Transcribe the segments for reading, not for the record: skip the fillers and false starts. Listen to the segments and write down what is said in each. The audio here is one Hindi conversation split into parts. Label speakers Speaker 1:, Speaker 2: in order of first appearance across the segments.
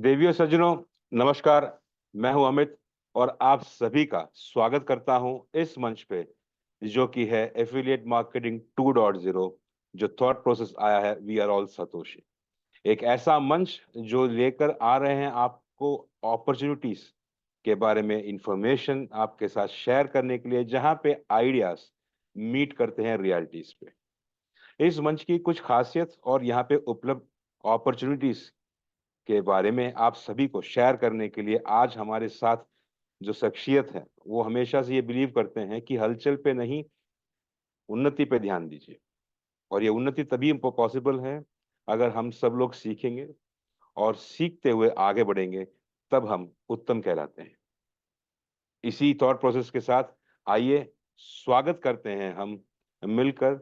Speaker 1: देवियों सज्जनों, नमस्कार। मैं हूं अमित और आप सभी का स्वागत करता हूं इस मंच पे, जो कि है एफिलिएट मार्केटिंग 2.0, जो थॉट प्रोसेस आया है वी आर ऑल सतोशी। एक ऐसा मंच जो लेकर आ रहे हैं आपको अपॉर्चुनिटीज के बारे में इंफॉर्मेशन आपके साथ शेयर करने के लिए, जहां पे आइडियाज मीट करते हैं रियलिटीज पे। इस मंच की कुछ खासियत और यहाँ पे उपलब्ध अपॉर्चुनिटीज के बारे में आप सभी को शेयर करने के लिए आज हमारे साथ जो शख्सियत है, वो हमेशा से ये बिलीव करते हैं कि हलचल पे नहीं, उन्नति पे ध्यान दीजिए। और ये उन्नति तभी पॉसिबल है अगर हम सब लोग सीखेंगे और सीखते हुए आगे बढ़ेंगे, तब हम उत्तम कहलाते हैं। इसी थॉट प्रोसेस के साथ आइए स्वागत करते हैं हम मिलकर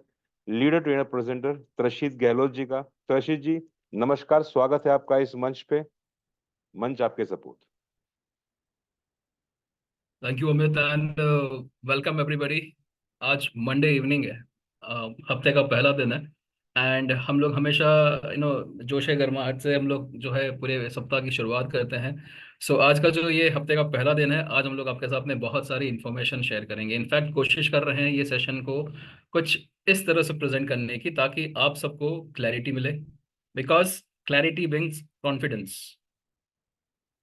Speaker 1: leader trainer presenter त्रशित Gehlot ji का। त्रशित जी, नमस्कार, स्वागत है आपका इस मंच पे। मंच आपके सपूत।
Speaker 2: Thank you Amit and welcome everybody. आज मंडे इवनिंग है। हफ्ते का पहला दिन है एंड हम लोग हमेशा जोश गर्माहट से हम लोग जो है पूरे सप्ताह की शुरुआत करते हैं। सो आज का जो ये हफ्ते का पहला दिन है, आज हम लोग आपके साथ में बहुत सारी इन्फॉर्मेशन शेयर करेंगे। इनफैक्ट कोशिश कर रहे हैं ये सेशन को कुछ इस तरह से प्रेजेंट करने की ताकि आप सबको क्लैरिटी मिले, बिकॉज क्लैरिटी ब्रिंग्स कॉन्फिडेंस।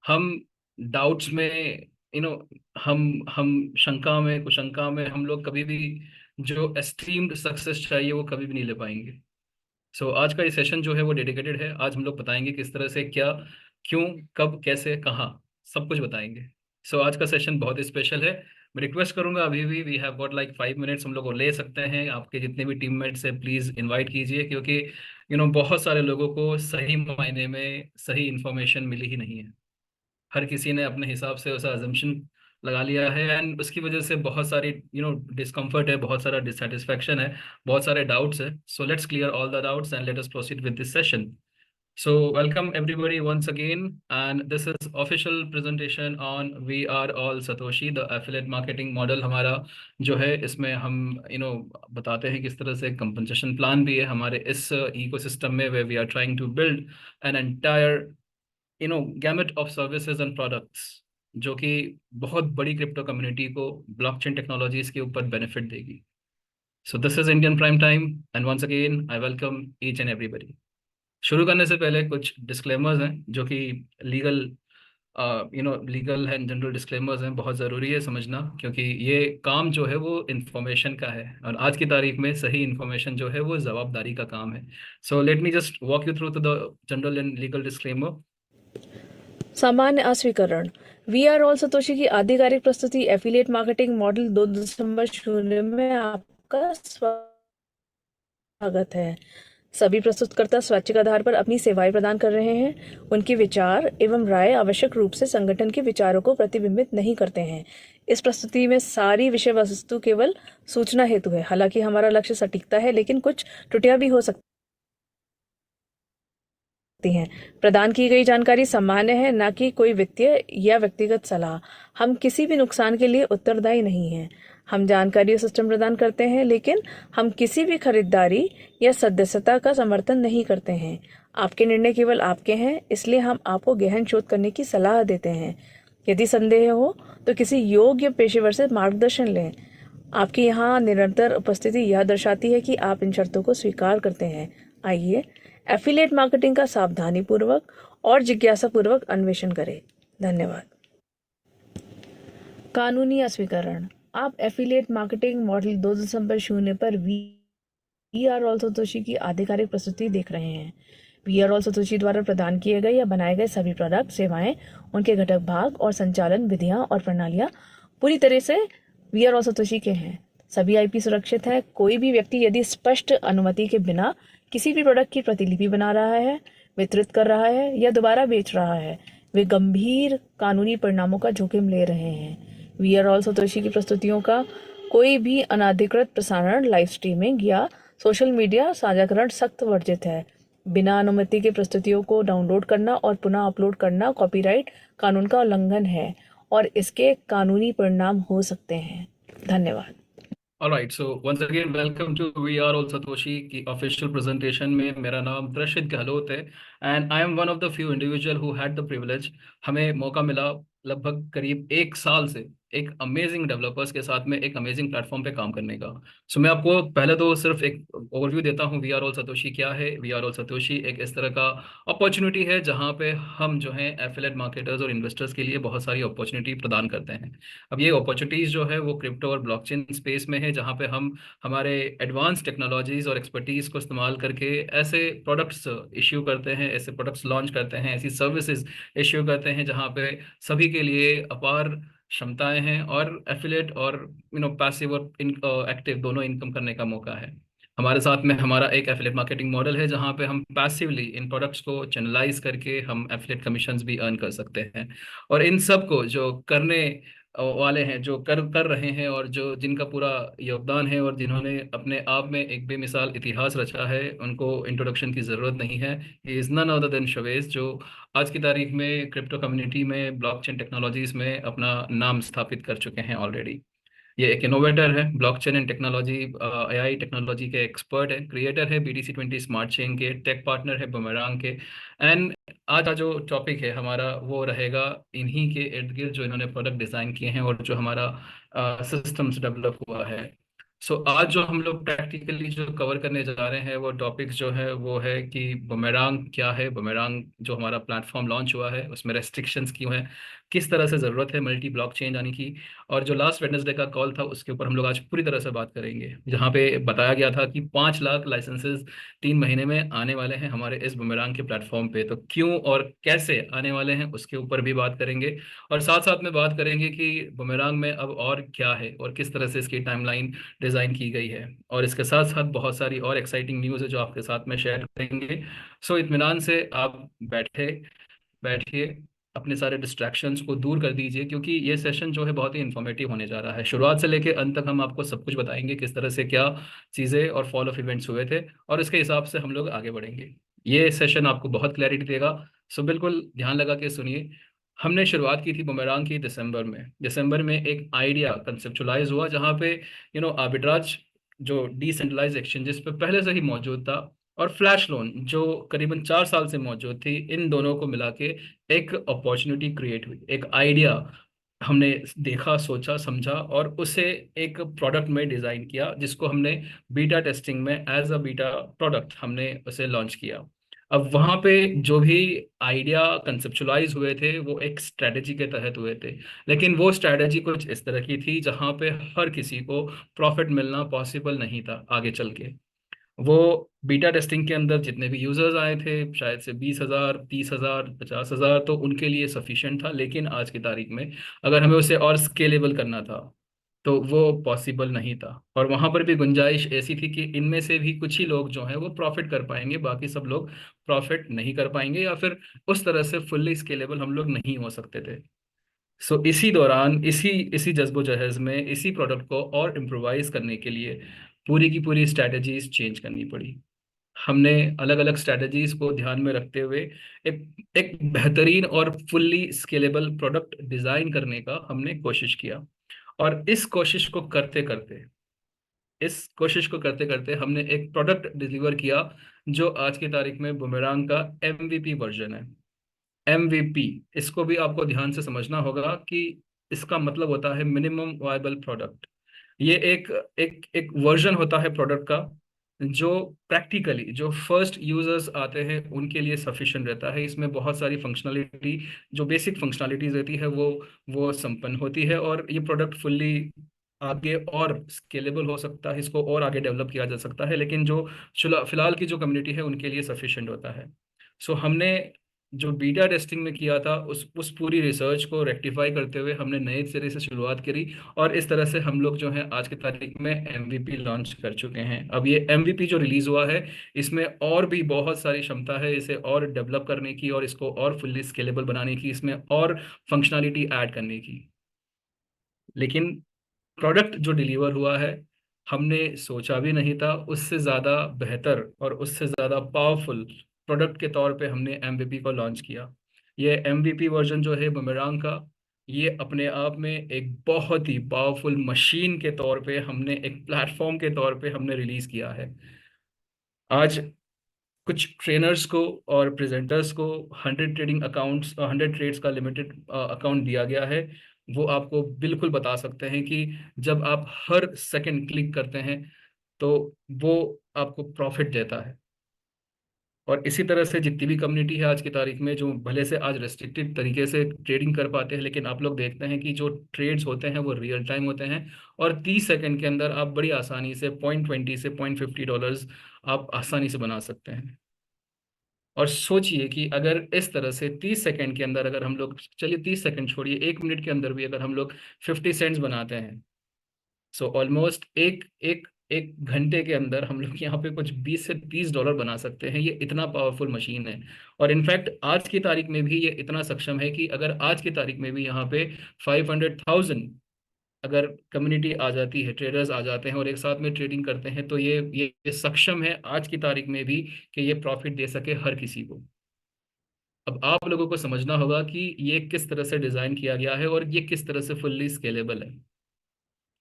Speaker 2: हम डाउट्स में यू नो हम शंका में कुशंका में हम लोग कभी भी जो एस्ट्रीम्ड सक्सेस चाहिए वो कभी भी नहीं ले पाएंगे। सो आज का ये सेशन जो है वो डेडिकेटेड है। आज हम लोग बताएंगे किस तरह से, क्या, क्यों, कब, कैसे, कहाँ, सब कुछ बताएंगे। सो आज का सेशन बहुत स्पेशल है। मैं रिक्वेस्ट करूंगा, अभी भी we have got like 5 minutes हम लोग को ले सकते हैं। आपके जितने भी टीममेट्स हैं प्लीज इनवाइट कीजिए, क्योंकि बहुत सारे लोगों को सही मायने में सही इन्फॉर्मेशन मिली ही नहीं है। हर किसी ने अपने हिसाब से उसका अजम्पशन लगा लिया है एंड उसकी वजह से बहुत सारी डिस्कम्फर्ट है, बहुत सारा डिससेटिस्फैक्शन है, बहुत सारे डाउट्स है। So let's clear all the doubts and let us proceed with this session. So welcome everybody once again, and this is official presentation on We Are All Satoshi, the affiliate marketing model हमारा जो है। इसमें हम बताते हैं किस तरह से compensation plan भी है हमारे इस ecosystem में, where we are trying to build an entire gamut of services and products जो कि बहुत बड़ी क्रिप्टो कम्युनिटी को ब्लॉकचेन टेक्नोलॉजीज के ऊपर बेनिफिट देगी। So this is Indian prime time and once again I welcome each and everybody. शुरू करने से पहले कुछ डिस्क्लेमर्स हैं जो कि legal legal and general disclaimers हैं। बहुत ज़रूरी है समझना, क्योंकि ये काम जो है वो इन्फॉर्मेशन का है और आज की तारीख में सही इन्फॉर्मेशन जो है वो जवाबदारी का काम है। So let me just walk you through to the general and legal disclaimer.
Speaker 3: सामान्य अस्वीकरण। वी आर ऑल सतोशी की आधिकारिक प्रस्तुति एफिलिएट मार्केटिंग मॉडल 2.0 में आपका स्वागत है। सभी प्रस्तुतकर्ता स्वैच्छिक आधार पर अपनी सेवाएं प्रदान कर रहे हैं। उनके विचार एवं राय आवश्यक रूप से संगठन के विचारों को प्रतिबिंबित नहीं करते हैं। इस प्रस्तुति में सारी विषय वस्तु केवल सूचना हेतु है। हालांकि हमारा लक्ष्य सटीकता है, लेकिन कुछ त्रुटियां भी हो सकती हैं। प्रदान की गई जानकारी सामान्य है, न कि कोई वित्तीय या व्यक्तिगत सलाह। हम किसी भी नुकसान के लिए उत्तरदायी नहीं हैं। हम जानकारी और सिस्टम प्रदान करते हैं, लेकिन हम किसी भी खरीदारी या सदस्यता का समर्थन नहीं करते हैं। आपके निर्णय केवल आपके हैं, इसलिए हम आपको गहन शोध करने की सलाह देते हैं। यदि संदेह हो तो किसी योग्य पेशेवर से मार्गदर्शन लें। आपकी यहाँ निरंतर उपस्थिति यह दर्शाती है कि आप इन शर्तों को स्वीकार करते हैं। आइए एफिलिएट मार्केटिंग का सावधानी पूर्वक और जिज्ञासा पूर्वक अन्वेषण करें। धन्यवाद। कानूनी अस्वीकरण। आप एफिलिएट मार्केटिंग मॉडल 2.0 पर वी आर ऑल सतोशी की आधिकारिक प्रस्तुति देख रहे हैं। वी आर ऑल सतोशी द्वारा प्रदान किए गए या बनाए गए सभी प्रोडक्ट, सेवाएं, उनके घटक भाग और संचालन विधियां और प्रणालियां पूरी तरह से वी आर ऑल सतोशी के हैं। सभी आईपी सुरक्षित है। कोई भी व्यक्ति यदि स्पष्ट अनुमति के बिना किसी भी प्रोडक्ट की प्रतिलिपि बना रहा है, वितरित कर रहा है या दोबारा बेच रहा है, वे गंभीर कानूनी परिणामों का जोखिम ले रहे हैं। वी आर ऑल सतोशी की प्रस्तुतियों का कोई भी अनाधिकृत प्रसारण, लाइव स्ट्रीमिंग या सोशल मीडिया साझाकरण सख्त वर्जित है। बिना अनुमति के प्रस्तुतियों को डाउनलोड करना और पुनः अपलोड करना कॉपीराइट कानून का उल्लंघन है और इसके कानूनी परिणाम हो सकते हैं। धन्यवाद।
Speaker 2: All right, so once again, welcome to We Are All Satoshi की official presentation में मेरा नाम प्रशिद गहलोत है and I am one of the few individual who had the privilege। हमें मौका मिला लगभग करीब एक साल से एक अमेजिंग डेवलपर्स के साथ में एक अमेजिंग प्लेटफॉर्म पे काम करने का। सो मैं आपको पहले तो सिर्फ एक ओवरव्यू देता हूँ, वी आर ऑल सतोशी क्या है। वी आर ऑल सतोशी एक इस तरह का अपॉर्चुनिटी है जहाँ पे हम जो है एफिलिएट मार्केटर्स और इन्वेस्टर्स के लिए बहुत सारी अपॉर्चुनिटी प्रदान करते हैं। अब ये अपॉर्चुनिटीज जो है वो क्रिप्टो और ब्लॉकचेन स्पेस में है, जहाँ पे हम हमारे एडवांस टेक्नोलॉजीज और एक्सपर्टीज को इस्तेमाल करके ऐसे प्रोडक्ट्स इश्यू करते हैं, ऐसे प्रोडक्ट्स लॉन्च करते हैं, ऐसी सर्विसेज इश्यू करते हैं जहाँ पे सभी के लिए अपार क्षमताएं हैं और एफिलिएट और पैसिव और एक्टिव दोनों इनकम करने का मौका है। हमारे साथ में हमारा एक एफिलिएट मार्केटिंग मॉडल है जहाँ पे हम पैसिवली इन प्रोडक्ट्स को चैनलाइज करके हम एफिलिएट कमीशंस भी अर्न कर सकते हैं। और इन सब को जो करने वाले हैं, जो कर कर रहे हैं और जो जिनका पूरा योगदान है और जिन्होंने अपने आप में एक बेमिसाल इतिहास रचा है, उनको इंट्रोडक्शन की ज़रूरत नहीं है। He is none other than Shavez, जो आज की तारीख में क्रिप्टो कम्युनिटी में ब्लॉकचेन टेक्नोलॉजीज में अपना नाम स्थापित कर चुके हैं ऑलरेडी। ये एक इनोवेटर है, blockchain and technology AI technology के एक्सपर्ट है, क्रिएटर है BTC20 स्मार्ट चेन के, टेक पार्टनर है बुमेरांग के। एंड आज का जो टॉपिक है हमारा वो रहेगा इन्हीं के इर्द गिर्द, जो इन्होंने प्रोडक्ट डिज़ाइन किए हैं और जो हमारा सिस्टम्स डेवलप हुआ है। सो आज जो हम लोग प्रैक्टिकली जो कवर करने जा रहे हैं वो टॉपिक जो है वो है कि बुमेरांग क्या है, बुमेरांग जो हमारा प्लेटफॉर्म लॉन्च हुआ है उसमें रेस्ट्रिक्शंस क्यों है, किस तरह से ज़रूरत है मल्टी ब्लॉकचेन आने की, और जो लास्ट वेडनेसडे का कॉल था उसके ऊपर हम लोग आज पूरी तरह से बात करेंगे, जहाँ पे बताया गया था कि 5 लाख लाइसेंसेस 3 महीने में आने वाले हैं हमारे इस बुमेरांग के प्लेटफॉर्म पे। तो क्यों और कैसे आने वाले हैं उसके ऊपर भी बात करेंगे, और साथ साथ में बात करेंगे कि बुमेरांग में अब और क्या है और किस तरह से इसकी टाइमलाइन डिज़ाइन की गई है। और इसके साथ साथ बहुत सारी और एक्साइटिंग न्यूज़ है जो आपके साथ में शेयर करेंगे। सो इत्मीनान से आप बैठिए, अपने सारे डिस्ट्रैक्शंस को दूर कर दीजिए, क्योंकि ये सेशन जो है बहुत ही इन्फॉर्मेटिव होने जा रहा है। शुरुआत से लेकर अंत तक हम आपको सब कुछ बताएंगे, किस तरह से क्या चीज़ें और फॉलो ऑफ इवेंट्स हुए थे, और इसके हिसाब से हम लोग आगे बढ़ेंगे। ये सेशन आपको बहुत क्लैरिटी देगा, सो बिल्कुल ध्यान लगा के सुनिए। हमने शुरुआत की थी बुमेरांग की दिसंबर में एक आइडिया कंसेप्चुलाइज हुआ, जहाँ पे आर्बिट्राज जो डिसेंट्रलाइज एक्सचेंजेस पे पहले से ही मौजूद था, और फ्लैश लोन जो करीबन 4 साल से मौजूद थी, इन दोनों को मिला के एक अपॉर्चुनिटी क्रिएट हुई, एक आइडिया हमने देखा, सोचा, समझा और उसे एक प्रोडक्ट में डिज़ाइन किया, जिसको हमने बीटा टेस्टिंग में एज अ बीटा प्रोडक्ट हमने उसे लॉन्च किया। अब वहाँ पे जो भी आइडिया कंसेप्चुलाइज हुए थे वो एक स्ट्रेटेजी के तहत हुए थे, लेकिन वो स्ट्रेटेजी कुछ इस तरह की थी जहाँ पे हर किसी को प्रॉफिट मिलना पॉसिबल नहीं था आगे चल के। वो बीटा टेस्टिंग के अंदर जितने भी यूजर्स आए थे, शायद से 20,000, 30,000, 50,000, तो उनके लिए सफिशिएंट था। लेकिन आज की तारीख में अगर हमें उसे और स्केलेबल करना था तो वो पॉसिबल नहीं था, और वहां पर भी गुंजाइश ऐसी थी कि इनमें से भी कुछ ही लोग जो हैं वो प्रॉफिट कर पाएंगे, बाकी सब लोग प्रॉफिट नहीं कर पाएंगे, या फिर उस तरह से फुल्ली स्केलेबल हम लोग नहीं हो सकते थे। सो इसी दौरान इसी इसी जज्बो-जहज में इसी प्रोडक्ट को और इम्प्रोवाइज करने के लिए पूरी की पूरी स्ट्रैटेजीज चेंज करनी पड़ी। हमने अलग अलग स्ट्रैटेजीज को ध्यान में रखते हुए एक एक बेहतरीन और फुल्ली स्केलेबल प्रोडक्ट डिजाइन करने का हमने कोशिश किया। और इस कोशिश को करते करते हमने एक प्रोडक्ट डिलीवर किया जो आज की तारीख में बुमेरांग का MVP वर्जन है। MVP, इसको भी आपको ध्यान से समझना होगा कि इसका मतलब होता है मिनिमम वायबल प्रोडक्ट। ये एक एक वर्जन होता है प्रोडक्ट का जो प्रैक्टिकली जो फर्स्ट यूजर्स आते हैं उनके लिए सफिशिएंट रहता है। इसमें बहुत सारी फंक्शनलिटी, जो बेसिक फंक्शनलिटीज रहती है वो संपन्न होती है, और ये प्रोडक्ट फुल्ली आगे और स्केलेबल हो सकता है, इसको और आगे डेवलप किया जा सकता है, लेकिन जो फिलहाल की जो कम्युनिटी है उनके लिए सफिशिएंट होता है। सो हमने जो बीटा टेस्टिंग में किया था उस पूरी रिसर्च को रेक्टिफाई करते हुए हमने नए सिरे से शुरुआत करी, और इस तरह से हम लोग जो है आज की तारीख में MVP लॉन्च कर चुके हैं। अब ये MVP जो रिलीज हुआ है इसमें और भी बहुत सारी क्षमता है इसे और डेवलप करने की, और इसको और फुल्ली स्केलेबल बनाने की, इसमें और फंक्शनलिटी ऐड करने की। लेकिन प्रोडक्ट जो डिलीवर हुआ है हमने सोचा भी नहीं था, उससे ज़्यादा बेहतर और उससे ज़्यादा पावरफुल प्रोडक्ट के तौर पे हमने MVP को लॉन्च किया। ये MVP वर्जन जो है बुमेरांग का ये अपने आप में एक बहुत ही पावरफुल मशीन के तौर पे हमने, एक प्लेटफॉर्म के तौर पे हमने रिलीज किया है। आज कुछ ट्रेनर्स को और प्रेजेंटर्स को 100 ट्रेड्स का लिमिटेड अकाउंट दिया गया है। वो आपको बिल्कुल बता सकते हैं कि जब आप हर सेकंड क्लिक करते हैं तो वो आपको प्रॉफिट देता है। और इसी तरह से जितनी भी कम्युनिटी है आज की तारीख में, जो भले से आज रेस्ट्रिक्टेड तरीके से ट्रेडिंग कर पाते हैं, लेकिन आप लोग देखते हैं कि जो ट्रेड्स होते हैं वो रियल टाइम होते हैं। और 30 सेकंड के अंदर आप बड़ी आसानी से $0.20 से $0.50 आप आसानी से बना सकते हैं। और सोचिए कि अगर इस तरह से 30 सेकंड के अंदर, अगर हम लोग, चलिए 30 सेकंड छोड़िए, 1 मिनट के अंदर भी अगर हम लोग 50 सेंट्स बनाते हैं, सो ऑलमोस्ट एक एक एक घंटे के अंदर हम लोग यहाँ पे कुछ $20 से $30 बना सकते हैं। ये इतना पावरफुल मशीन है। और इनफैक्ट आज की तारीख में भी ये इतना सक्षम है कि अगर आज की तारीख में भी यहाँ पे 500,000 अगर कम्युनिटी आ जाती है, ट्रेडर्स आ जाते हैं और एक साथ में ट्रेडिंग करते हैं, तो ये सक्षम है आज की तारीख में भी कि ये प्रॉफिट दे सके हर किसी को। अब आप लोगों को समझना होगा कि ये किस तरह से डिजाइन किया गया है और ये किस तरह से फुल्ली स्केलेबल है।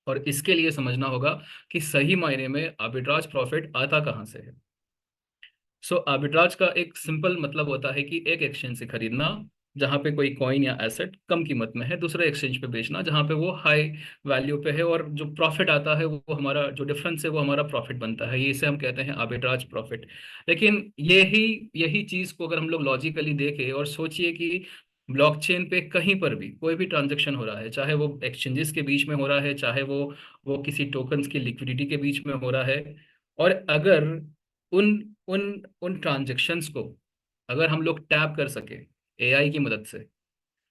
Speaker 2: और इसके लिए समझना होगा कि सही मायने में आर्बिट्राज प्रॉफिट आता कहाँ से है। सो आर्बिट्राज का एक सिंपल मतलब होता है कि एक एक्सचेंज से खरीदना जहां पे कोई कॉइन या एसेट कम कीमत में है, दूसरे एक्सचेंज पे बेचना जहां पे वो हाई वैल्यू पे है, और जो प्रॉफिट आता है वो हमारा, जो डिफरेंस है वो हमारा प्रॉफिट बनता है। ये इसे हम कहते हैं आर्बिट्राज प्रॉफिट। लेकिन यही यही चीज को अगर हम लोग लॉजिकली देखें और सोचिए कि ब्लॉकचेन पे कहीं पर भी कोई भी ट्रांजेक्शन हो रहा है, चाहे वो एक्सचेंजेस के बीच में हो रहा है, चाहे वो किसी टोकन्स की लिक्विडिटी के बीच में हो रहा है, और अगर उन उन उन ट्रांजेक्शन्स को अगर हम लोग टैप कर सके एआई की मदद से,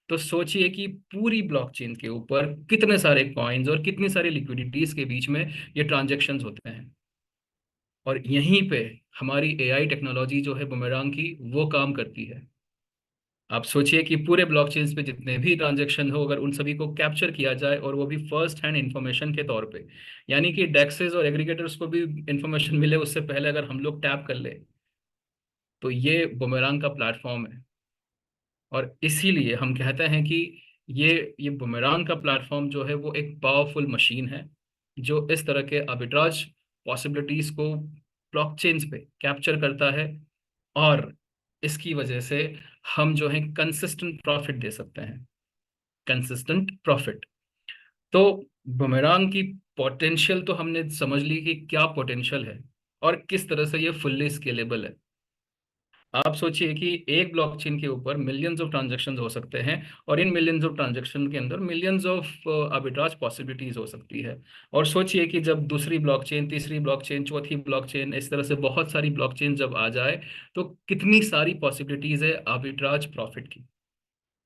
Speaker 2: तो सोचिए कि पूरी ब्लॉकचेन के ऊपर कितने सारे कॉइन्स और कितनी सारी लिक्विडिटीज के बीच में ये ट्रांजेक्शन्स होते हैं। और यहीं पे हमारी एआई टेक्नोलॉजी जो है बुमेरांग की, वो काम करती है। आप सोचिए कि पूरे ब्लॉकचेन्स पे जितने भी ट्रांजेक्शन हो, अगर उन सभी को कैप्चर किया जाए और वो भी फर्स्ट हैंड इंफॉर्मेशन के तौर पे, यानी कि डेक्सेस और एग्रीगेटर्स को भी इंफॉर्मेशन मिले उससे पहले अगर हम लोग टैप कर ले, तो ये बुमेरांग का प्लेटफॉर्म है। और इसीलिए हम कहते हैं कि ये बुमेरांग का प्लेटफॉर्म जो है वो एक पावरफुल मशीन है, जो इस तरह के आर्बिट्राज पॉसिबिलिटीज को ब्लॉकचेन्स पे कैप्चर करता है। और इसकी वजह से हम जो है कंसिस्टेंट प्रॉफिट दे सकते हैं, कंसिस्टेंट प्रॉफिट। तो बुमेरांग की पोटेंशियल तो हमने समझ ली कि क्या पोटेंशियल है और किस तरह से ये फुल्ली स्केलेबल है। आप सोचिए कि एक ब्लॉकचेन के ऊपर मिलियंस ऑफ ट्रांजैक्शंस हो सकते हैं, और इन मिलियंस ऑफ ट्रांजैक्शन के अंदर मिलियंस ऑफ आर्बिट्राज पॉसिबिलिटीज हो सकती है। और सोचिए कि जब दूसरी ब्लॉकचेन, तीसरी ब्लॉकचेन, चौथी ब्लॉकचेन, इस तरह से बहुत सारी ब्लॉकचेन जब आ जाए, तो कितनी सारी पॉसिबिलिटीज है आर्बिट्राज प्रॉफिट की।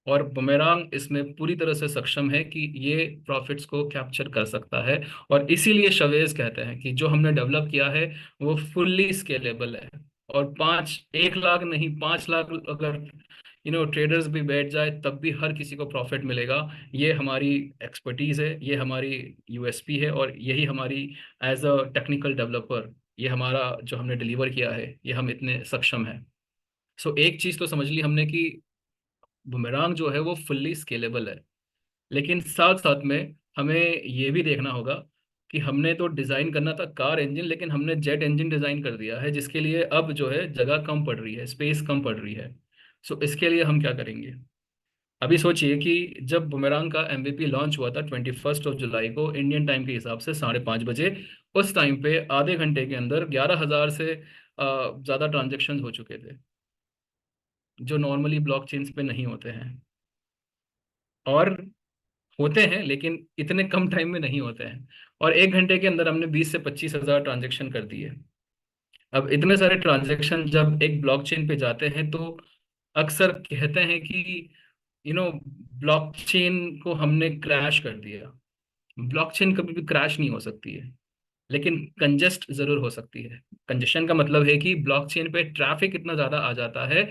Speaker 2: और बुमेरांग इसमें पूरी तरह से सक्षम है कि ये प्रॉफिट्स को कैप्चर कर सकता है। और इसीलिए शवेज कहते हैं कि जो हमने डेवलप किया है वो फुल्ली स्केलेबल है। और 1 लाख नहीं, 5 लाख अगर ट्रेडर्स भी बैठ जाए तब भी हर किसी को प्रॉफिट मिलेगा। ये हमारी एक्सपर्टीज है, ये हमारी यूएसपी है, और यही हमारी एज अ टेक्निकल डेवलपर, ये हमारा जो हमने डिलीवर किया है, ये हम इतने सक्षम हैं। सो एक चीज तो समझ ली हमने कि बुमेरांग जो है वो फुल्ली स्केलेबल है। लेकिन साथ साथ में हमें ये भी देखना होगा कि हमने तो डिजाइन करना था कार इंजन, लेकिन हमने जेट इंजन डिजाइन कर दिया है, जिसके लिए अब जो है जगह कम पड़ रही है, स्पेस कम पड़ रही है। सो इसके लिए हम क्या करेंगे? अभी सोचिए कि जब बुमेरांग का एमवीपी लॉन्च हुआ था 21 जुलाई को, इंडियन टाइम के हिसाब से 5:30 बजे, उस टाइम पे आधे घंटे के अंदर 11,000 से ज़्यादा ट्रांजेक्शन हो चुके थे, जो नॉर्मली ब्लॉकचेन्स पे नहीं होते हैं। और होते हैं लेकिन इतने कम टाइम में नहीं होते हैं। और 1 घंटे के अंदर हमने 20 से 25 हज़ार ट्रांजेक्शन कर दिए। अब इतने सारे ट्रांजेक्शन जब एक ब्लॉकचेन पे जाते हैं, तो अक्सर कहते हैं कि ब्लॉकचेन को हमने क्रैश कर दिया। ब्लॉकचेन कभी भी क्रैश नहीं हो सकती है, लेकिन कंजेस्ट जरूर हो सकती है। कंजेशन का मतलब है कि ब्लॉकचेन पे ट्रैफिक इतना ज्यादा आ जाता है।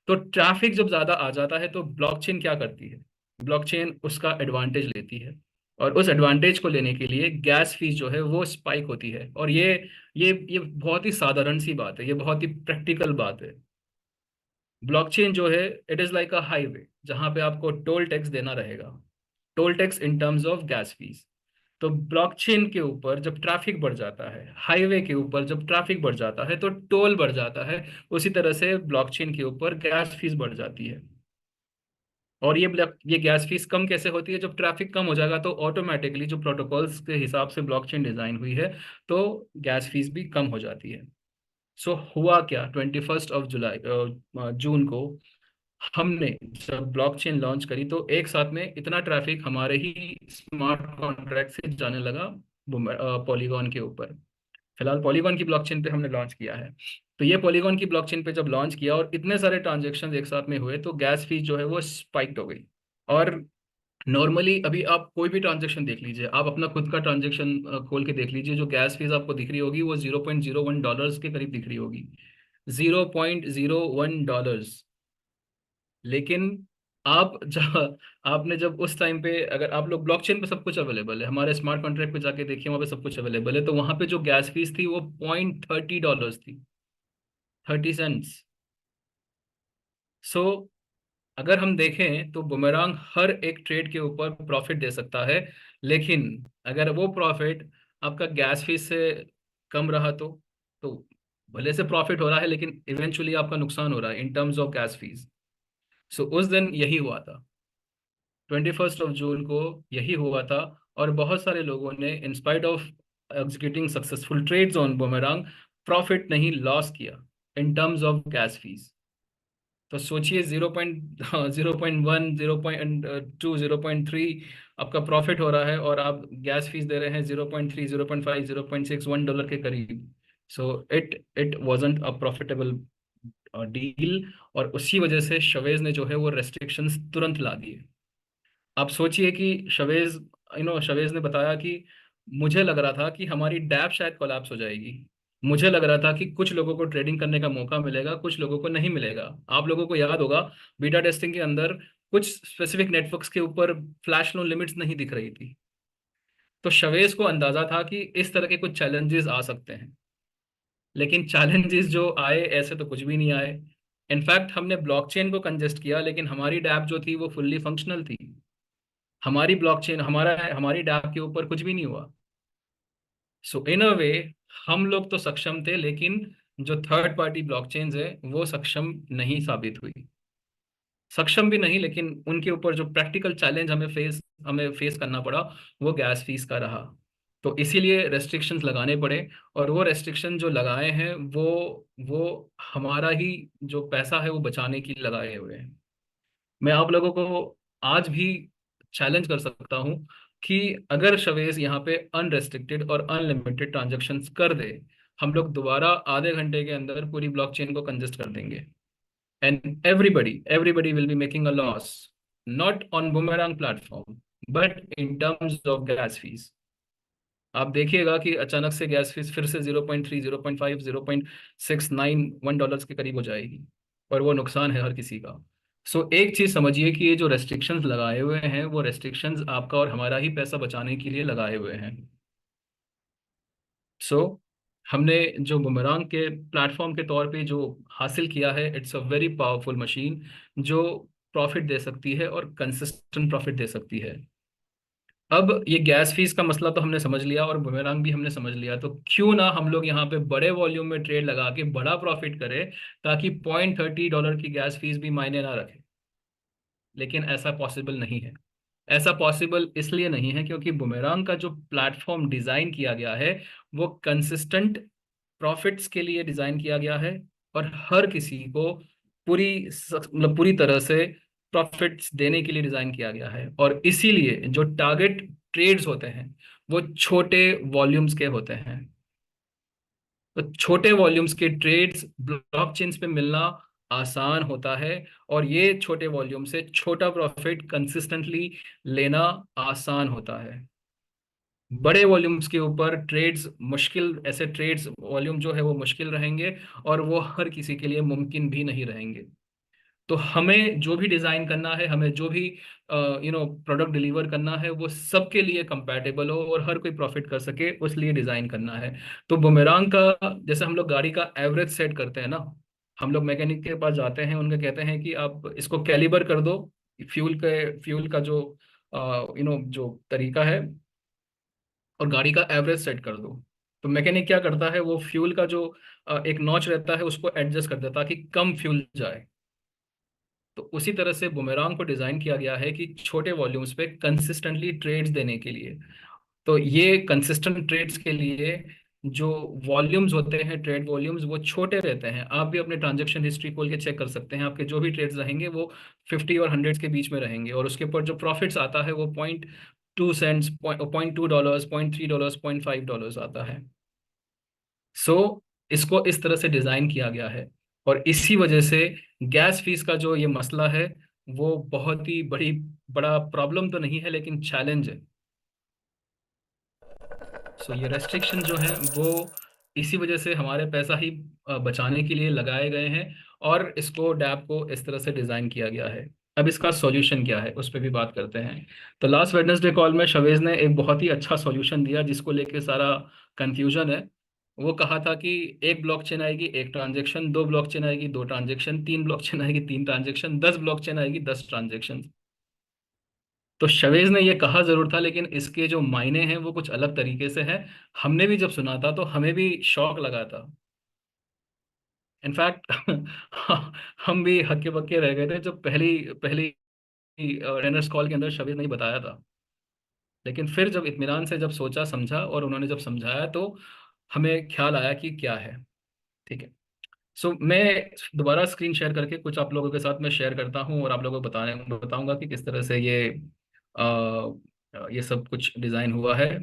Speaker 2: तो ट्रैफिक जब ज्यादा आ जाता है तो ब्लॉकचेन क्या करती है? ब्लॉकचेन उसका एडवांटेज लेती है, और उस एडवांटेज को लेने के लिए गैस फीस जो है वो स्पाइक होती है। और ये बहुत ही साधारण सी बात है, ये बहुत ही प्रैक्टिकल बात है। ब्लॉकचेन जो है, it is like a highway, जहां पे आपको टोल टैक्स देना रहेगा। Toll tax in terms of gas fees. तो ब्लॉकचेन के ऊपर जब ट्रैफिक बढ़ जाता है, हाईवे के ऊपर जब ट्रैफिक बढ़ जाता है तो टोल बढ़ जाता है। उसी तरह से ब्लॉकचेन के ऊपर गैस फीस बढ़ जाती है। और ये गैस फीस कम कैसे होती है? जब ट्रैफिक कम हो जाएगा तो ऑटोमेटिकली जो प्रोटोकॉल्स के हिसाब से ब्लॉकचेन डिजाइन हुई है, तो गैस फीस भी कम हो जाती है। सो हुआ क्या, 21 जून को हमने जब ब्लॉकचेन लॉन्च करी तो एक साथ में इतना ट्रैफिक हमारे ही स्मार्ट कॉन्ट्रैक्ट से जाने लगा पॉलीगॉन के ऊपर। फिलहाल पॉलीगॉन की ब्लॉकचेन पे हमने लॉन्च किया है। तो ये पॉलीगॉन की ब्लॉकचेन पे जब लॉन्च किया और इतने सारे ट्रांजेक्शन एक साथ में हुए तो गैस फीस जो है वो स्पाइक्ड हो गई। और नॉर्मली अभी आप कोई भी ट्रांजेक्शन देख लीजिए, आप अपना खुद का ट्रांजेक्शन खोल के देख लीजिए, जो गैस फीस आपको दिख रही होगी वो $0.01 के करीब दिख रही होगी। $0.01। लेकिन आप जब आपने जब उस टाइम पे, अगर आप लोग ब्लॉकचेन पे सब कुछ अवेलेबल है, हमारे स्मार्ट कॉन्ट्रैक्ट पे जाके देखिए, वहां पे सब कुछ अवेलेबल है, तो वहां पे जो गैस फीस थी वो $0.30 थी, 30 सेंट्स। सो अगर हम देखें तो बुमेरांग हर एक ट्रेड के ऊपर प्रॉफिट दे सकता है, लेकिन अगर वो प्रॉफिट आपका गैस फीस से कम रहा तो भले से प्रॉफिट हो रहा है लेकिन इवेंचुअली आपका नुकसान हो रहा है in terms of gas fees. So उस दिन यही हुआ था, 21 जून को यही हुआ था। और बहुत सारे लोगों ने in spite of executing successful trades on Boomerang profit नहीं लॉस किया in terms of gas fees. तो सोचिए 0.01, 0.2, 0.3 आपका प्रॉफिट हो रहा है और आप गैस फीस दे रहे हैं 0.3, 0.5, 0.6, $1 के करीब। So it wasn't a profitable deal. और उसी वजह से शवेज ने जो है वो रेस्ट्रिक्शंस तुरंत ला दिए। आप सोचिए कि शवेज ने बताया कि मुझे लग रहा था कि हमारी डैप शायद कोलैप्स हो जाएगी। मुझे लग रहा था कि कुछ लोगों को ट्रेडिंग करने का मौका मिलेगा, कुछ लोगों को नहीं मिलेगा। आप लोगों को याद होगा बीटा टेस्टिंग के अंदर कुछ स्पेसिफिक नेटवर्क्स के ऊपर फ्लैश लोन लिमिट्स नहीं दिख रही थी। तो शवेज को अंदाजा था कि इस तरह के कुछ चैलेंजेस आ सकते हैं, लेकिन चैलेंजेस जो आए ऐसे तो कुछ भी नहीं आए। इनफैक्ट हमने ब्लॉकचेन को कंजेस्ट किया, लेकिन हमारी डैप जो थी वो फुल्ली फंक्शनल थी। हमारी ब्लॉकचेन हमारी डैप के ऊपर कुछ भी नहीं हुआ। सो इन अ वे हम लोग तो सक्षम थे, लेकिन जो थर्ड पार्टी ब्लॉकचेन्स है वो सक्षम नहीं साबित हुई। सक्षम भी नहीं, लेकिन उनके ऊपर जो प्रैक्टिकल चैलेंज हमें फेस करना पड़ा वो गैस फीस का रहा। तो इसीलिए रेस्ट्रिक्शंस लगाने पड़े। और वो रेस्ट्रिक्शन जो लगाए हैं वो हमारा ही जो पैसा है वो बचाने के लिए लगाए हुए हैं। मैं आप लोगों को आज भी चैलेंज कर सकता हूं कि अगर शवेज यहाँ पे अनरेस्ट्रिक्टेड और अनलिमिटेड ट्रांजैक्शंस कर दे, हम लोग दोबारा आधे घंटे के अंदर पूरी ब्लॉकचेन को कंजेस्ट कर देंगे। And everybody will be making a loss, not on Boomerang platform but in terms of gas fees. आप देखिएगा कि अचानक से गैस फीस फिर से 0.3, 0.5, 0.69 $1 के करीब हो जाएगी, और वो नुकसान है हर किसी का। सो एक चीज समझिए कि ये जो रेस्ट्रिक्शंस लगाए हुए हैं वो रेस्ट्रिक्शंस आपका और हमारा ही पैसा बचाने के लिए लगाए हुए हैं। सो हमने जो बुमरांग के प्लेटफॉर्म के तौर पे जो हासिल किया है, it's a very powerful machine जो प्रॉफिट दे सकती है और कंसिस्टेंट प्रॉफिट दे सकती है। अब ये गैस फीस का मसला तो हमने समझ लिया और बुमेरांग भी हमने समझ लिया, तो क्यों ना हम लोग यहाँ पे बड़े वॉल्यूम में ट्रेड लगा के बड़ा प्रॉफिट करें, ताकि $0.30 की गैस फीस भी मायने ना रखे। लेकिन ऐसा पॉसिबल नहीं है। ऐसा पॉसिबल इसलिए नहीं है क्योंकि बुमेरांग का जो प्लेटफॉर्म डिजाइन किया गया है वो कंसिस्टेंट प्रॉफिट्स के लिए डिजाइन किया गया है, और हर किसी को मतलब पूरी तरह से प्रॉफिट्स देने के लिए डिजाइन किया गया है। और इसीलिए जो टारगेट ट्रेड्स होते हैं वो छोटे वॉल्यूम्स के होते हैं। तो छोटे वॉल्यूम्स के ट्रेड्स ब्लॉकचेन्स पे मिलना आसान होता है, और ये छोटे वॉल्यूम से छोटा प्रॉफिट कंसिस्टेंटली लेना आसान होता है। बड़े वॉल्यूम्स के ऊपर ट्रेड्स मुश्किल, ऐसे ट्रेड्स वॉल्यूम जो है वो मुश्किल रहेंगे, और वो हर किसी के लिए मुमकिन भी नहीं रहेंगे। तो हमें जो भी डिजाइन करना है, हमें जो भी प्रोडक्ट डिलीवर करना है, वो सबके लिए कंपैटिबल हो और हर कोई प्रॉफिट कर सके, उस लिए डिजाइन करना है। तो बुमेरांग का, जैसे हम लोग गाड़ी का एवरेज सेट करते हैं ना, हम लोग मैकेनिक के पास जाते हैं, उनके कहते हैं कि आप इसको कैलिबर कर दो, फ्यूल का जो जो तरीका है, और गाड़ी का एवरेज सेट कर दो। तो मैकेनिक क्या करता है, वो फ्यूल का जो एक नॉच रहता है उसको एडजस्ट कर देता है ताकि कम फ्यूल जाए। तो उसी तरह से बुमेरांग को डिजाइन किया गया है कि छोटे वॉल्यूम्स पे कंसिस्टेंटली ट्रेड्स देने के लिए। तो ये कंसिस्टेंट ट्रेड्स के लिए जो वॉल्यूम्स होते हैं, ट्रेड वॉल्यूम्स, वो छोटे रहते हैं। आप भी अपने ट्रांजैक्शन हिस्ट्री खोल के चेक कर सकते हैं, आपके जो भी ट्रेड्स रहेंगे वो 50 और 100 के बीच में रहेंगे, और उसके ऊपर जो प्रॉफिट्स आता है वो $0.2, $0.2, $0.3, $0.5 आता है। सो इसको इस तरह से डिजाइन किया गया है, और इसी वजह से गैस फीस का जो ये मसला है वो बहुत ही बड़ा प्रॉब्लम तो नहीं है, लेकिन चैलेंज है। सो ये रेस्ट्रिक्शन जो है वो इसी वजह से हमारे पैसा ही बचाने के लिए लगाए गए हैं, और इसको डैप को इस तरह से डिजाइन किया गया है। अब इसका सॉल्यूशन क्या है उस पर भी बात करते हैं। तो लास्ट वेडनेसडे कॉल में शवेज ने एक बहुत ही अच्छा सॉल्यूशन दिया जिसको लेके सारा कंफ्यूजन है। वो कहा था कि एक ब्लॉकचेन आएगी, एक ट्रांजेक्शन, दो ब्लॉकचेन आएगी, दो ट्रांजेक्शन, तीन ब्लॉकचेन आएगी, तीन ट्रांजेक्शन, 10 ब्लॉकचेन आएगी, 10 ट्रांजेक्शन। तो शवेज ने ये कहा जरूर था, लेकिन इसके जो मायने हैं वो कुछ अलग तरीके से हैं। हमने भी जब सुना था तो हमें भी शौक लगा था। इनफैक्ट हम भी हक्के बक्के रह गए थे जब पहली पहली रेनर्स कॉल के अंदर शवेज ने ही बताया था। लेकिन फिर जब इत्मीनान से जब सोचा समझा और उन्होंने जब समझाया तो हमें ख्याल आया कि क्या है। ठीक है। सो मैं दोबारा स्क्रीन शेयर करके कुछ आप लोगों के साथ में शेयर करता हूँ, और आप लोगों को बताऊंगा कि किस तरह से ये सब कुछ डिज़ाइन हुआ है।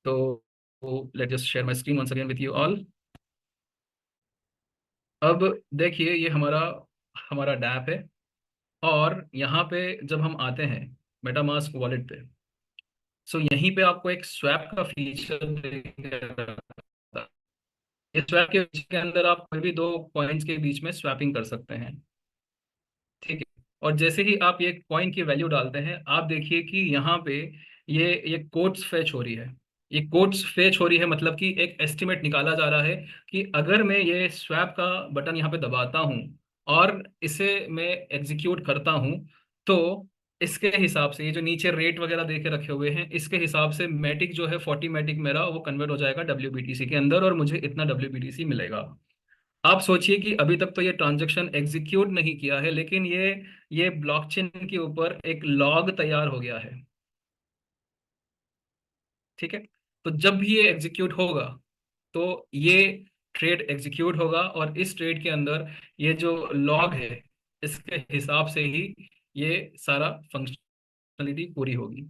Speaker 2: तो let just share my screen once again with you all. अब देखिए, ये हमारा हमारा डैप है, और यहाँ पे जब हम आते हैं मेटामास्क वॉलेट पे, सो यहीं पे आपको एक स्वैप का फीचर दिखेगा। इस स्वैप के अंदर आप कोई भी दो कॉइन्स के बीच में स्वैपिंग कर सकते हैं। ठीक है। और जैसे ही आप ये कॉइन की वैल्यू डालते हैं, आप देखिए कि यहाँ पे ये कोट्स फेच हो रही है। ये कोट्स फेच हो रही है मतलब कि एक एस्टिमेट निकाला जा रहा है कि अगर मैं ये स्वैप का बटन यहाँ पे दबाता हूँ और इसे मैं एग्जीक्यूट करता हूँ, तो इसके हिसाब से ये जो नीचे रेट वगैरह दे के रखे हुए हैं, इसके हिसाब से मैटिक जो है 40 मैटिक मेरा वो कन्वर्ट हो जाएगा WBTC के अंदर, और मुझे इतना WBTC मिलेगा। आप सोचिए कि अभी तक तो ये ट्रांजैक्शन एग्जीक्यूट नहीं किया है, लेकिन ये ब्लॉकचेन के ऊपर एक लॉग तैयार हो गया है। ठीक है। तो जब भी ये एग्जीक्यूट होगा तो ये ट्रेड एग्जीक्यूट होगा, और इस ट्रेड के अंदर ये जो लॉग है इसके हिसाब से ही ये सारा फंक्शनलिटी पूरी होगी।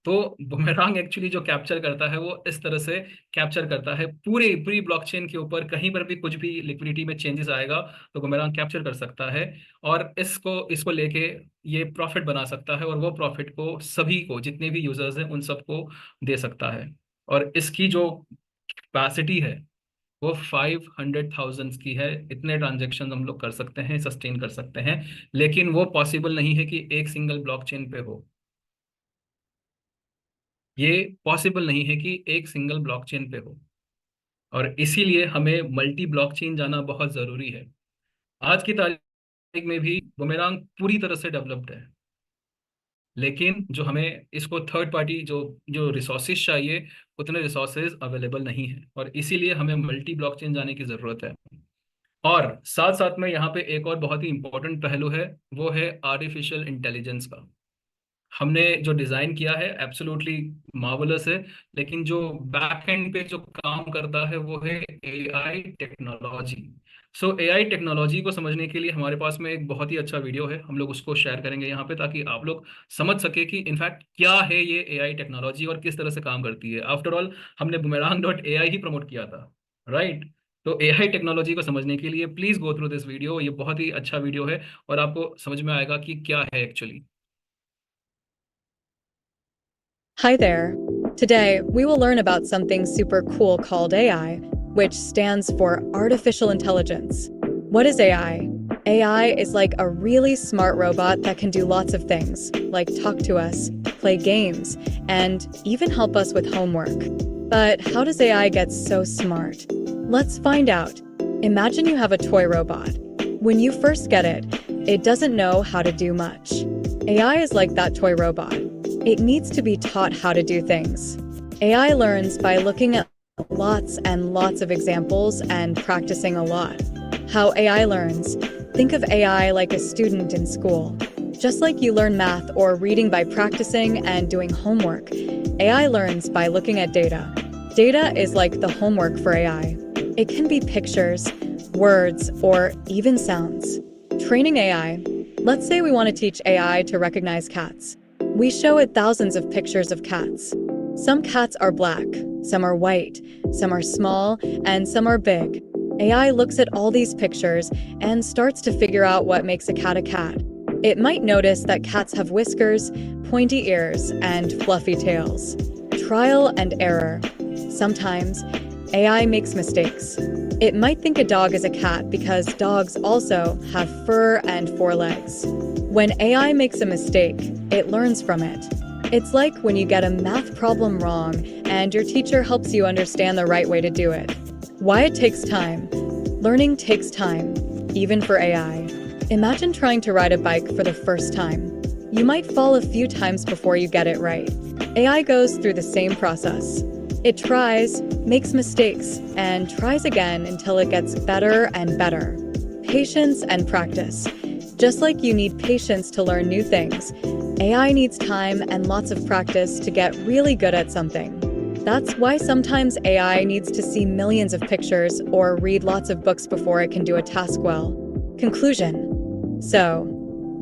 Speaker 2: तो बुमेरांग एक्चुअली जो कैप्चर करता है वो इस तरह से कैप्चर करता है पूरी पूरी ब्लॉकचेन के ऊपर। कहीं पर भी कुछ भी लिक्विडिटी में चेंजेस आएगा तो बुमेरांग कैप्चर कर सकता है, और इसको इसको लेके ये प्रॉफिट बना सकता है, और वो प्रॉफिट को सभी को, जितने भी यूजर्स हैं उन सबको दे सकता है। और इसकी जो कैपेसिटी है वो 500,000 की है। इतने ट्रांजेक्शन हम लोग कर सकते हैं, सस्टेन कर सकते हैं, लेकिन वो पॉसिबल नहीं है कि एक सिंगल ब्लॉकचेन पे हो। ये पॉसिबल नहीं है कि एक सिंगल ब्लॉकचेन पे हो, और इसीलिए हमें मल्टी ब्लॉकचेन जाना बहुत ज़रूरी है। आज की तारीख में भी बुमेरांग पूरी तरह से डेवलप्ड है, लेकिन जो हमें इसको थर्ड पार्टी जो जो रिसोर्सेज चाहिए, उतने रिसोर्सेज अवेलेबल नहीं है, और इसीलिए हमें मल्टी ब्लॉकचेन जाने की ज़रूरत है। और साथ साथ में यहाँ पे एक और बहुत ही इंपॉर्टेंट पहलू है, वो है आर्टिफिशियल इंटेलिजेंस का। हमने जो डिजाइन किया है एब्सोल्युटली मार्वलस है, लेकिन जो बैक एंड पे जो काम करता है वो है एआई टेक्नोलॉजी। सो एआई टेक्नोलॉजी को समझने के लिए हमारे पास में एक बहुत ही अच्छा वीडियो है, हम लोग उसको शेयर करेंगे यहाँ पे ताकि आप लोग समझ सके कि इनफैक्ट क्या है ये एआई टेक्नोलॉजी और किस तरह से काम करती है। आफ्टर ऑल हमने bumerang.ai ही प्रमोट किया था, राइट? तो एआई टेक्नोलॉजी को समझने के लिए please go through this video. ये बहुत ही अच्छा वीडियो है, और आपको समझ में आएगा कि क्या है actually.
Speaker 4: Hi there. Today, we will learn about something super cool called AI, which stands for Artificial Intelligence. What is AI? AI is like a really smart robot that can do lots of things, like talk to us, play games, and even help us with homework. But how does AI get so smart? Let's find out. Imagine you have a toy robot. When you first get it, it doesn't know how to do much. AI is like that toy robot. It needs to be taught how to do things. AI learns by looking at lots and lots of examples and practicing a lot. How AI learns. Think of AI like a student in school. Just like you learn math or reading by practicing and doing homework, AI learns by looking at data. Data is like the homework for AI. It can be pictures, words, or even sounds. Training AI. Let's say we want to teach AI to recognize cats. We show it thousands of pictures of cats. Some cats are black, some are white, some are small, and some are big. AI looks at all these pictures and starts to figure out what makes a cat a cat. It might notice that cats have whiskers, pointy ears, and fluffy tails. Trial and error. Sometimes, AI makes mistakes. It might think a dog is a cat because dogs also have fur and 4 legs. When AI makes a mistake, it learns from it. It's like when you get a math problem wrong and your teacher helps you understand the right way to do it. Why it takes time. Learning takes time, even for AI. Imagine trying to ride a bike for the first time. You might fall a few times before you get it right. AI goes through the same process. It tries, makes mistakes, and tries again until it gets better and better. Patience and practice. Just like you need patience to learn new things, AI needs time and lots of practice to get really good at something. That's why sometimes AI needs to see millions of pictures or read lots of books before it can do a task well. Conclusion. So,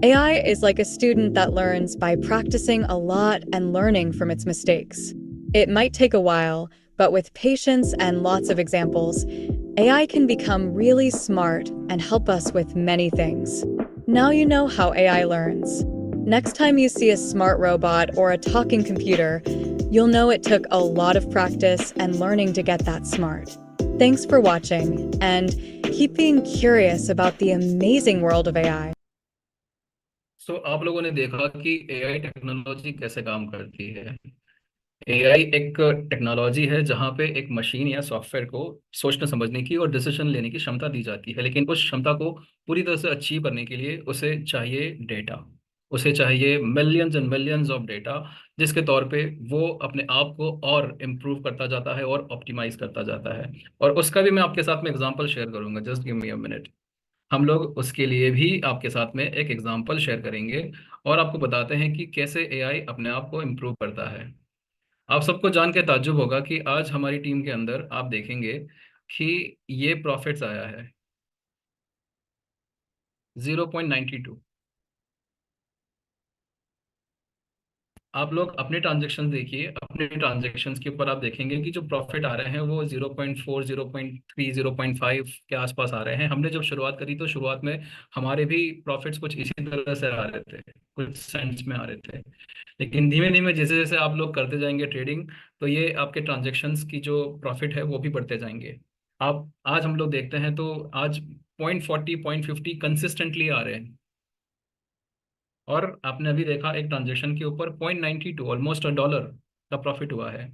Speaker 4: AI is like a student that learns by practicing a lot and learning from its mistakes. It might take a while, but with patience and lots of examples, AI can become really smart and help us with many things. Now you know how AI learns. Next time you see a smart robot or a talking computer, you'll know it took a lot of practice and learning to get that smart. Thanks for watching, and keep being curious about the amazing world of AI.
Speaker 2: सो आप लोगों ने देखा कि एआई टेक्नोलॉजी कैसे काम करती है। एआई एक टेक्नोलॉजी है जहाँ पे एक मशीन या सॉफ्टवेयर को सोचने समझने की और डिसीजन लेने की क्षमता दी जाती है, लेकिन उस क्षमता को पूरी तरह से अचीव करने के लिए उसे चाहिए डेटा। उसे चाहिए millions and millions of data, जिसके तौर पे वो अपने आप को और इम्प्रूव करता जाता है और ऑप्टिमाइज करता जाता है। और उसका भी मैं आपके साथ में एग्जांपल शेयर करूंगा। Just give me a minute. हम लोग उसके लिए भी आपके साथ में एक एग्जांपल शेयर करेंगे और आपको बताते हैं कि कैसे एआई अपने आप को इम्प्रूव करता है। आप सबको जान के ताज्जुब होगा कि आज हमारी टीम के अंदर आप देखेंगे कि ये प्रॉफिट्स आया है 0.92। आप लोग अपने ट्रांजेक्शन देखिए, अपने ट्रांजेक्शन्स के ऊपर आप देखेंगे कि जो प्रॉफिट आ रहे हैं वो 0.4, 0.3, 0.5 के आसपास आ रहे हैं। हमने जब शुरुआत करी तो शुरुआत में हमारे भी प्रॉफिट्स कुछ इसी तरह से आ रहे थे, कुछ सेंट्स में आ रहे थे। लेकिन धीमे धीमे जैसे जैसे आप लोग करते जाएंगे ट्रेडिंग, तो ये आपके ट्रांजेक्शन्स की जो प्रॉफिट है वो भी बढ़ते जाएंगे। आप आज हम लोग देखते हैं तो आज 0.40, 0.50 कंसिस्टेंटली आ रहे हैं। और आपने अभी देखा एक ट्रांजेक्शन के ऊपर 0.92, ऑलमोस्ट $1 का प्रॉफिट हुआ है।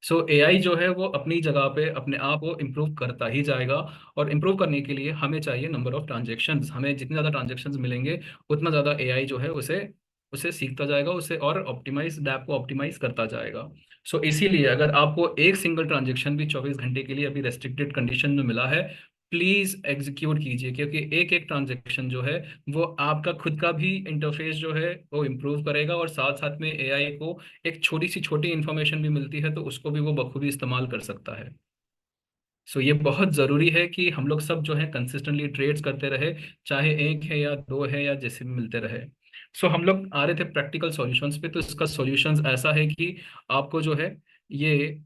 Speaker 2: सो एआई जो है वो अपनी जगह पे अपने आप को इम्प्रूव करता ही जाएगा। और इम्प्रूव करने के लिए हमें चाहिए नंबर ऑफ ट्रांजेक्शन्स। हमें जितने ज़्यादा ट्रांजेक्शन्स मिलेंगे उतना ज़्यादा एआई जो है उसे उसे सीखता जाएगा, उसे और ऑप्टिमाइज डैप को ऑप्टिमाइज करता जाएगा। सो इसीलिए अगर आपको एक सिंगल ट्रांजेक्शन भी 24 घंटे के लिए अभी रेस्ट्रिक्टेड कंडीशन में मिला है, प्लीज एग्जीक्यूट कीजिए, क्योंकि एक एक ट्रांजेक्शन जो है वो आपका खुद का भी इंटरफेस जो है वो इम्प्रूव करेगा और साथ साथ में एआई को एक छोटी सी छोटी इंफॉर्मेशन भी मिलती है तो उसको भी वो बखूबी इस्तेमाल कर सकता है। सो ये बहुत ज़रूरी है कि हम लोग सब जो है कंसिस्टेंटली ट्रेड्स करते रहे, चाहे एक है या दो है या जैसे भी मिलते रहे। सो हम लोग आ रहे थे प्रैक्टिकल सॉल्यूशंस पे, तो इसका सॉल्यूशंस ऐसा है कि आपको जो है ये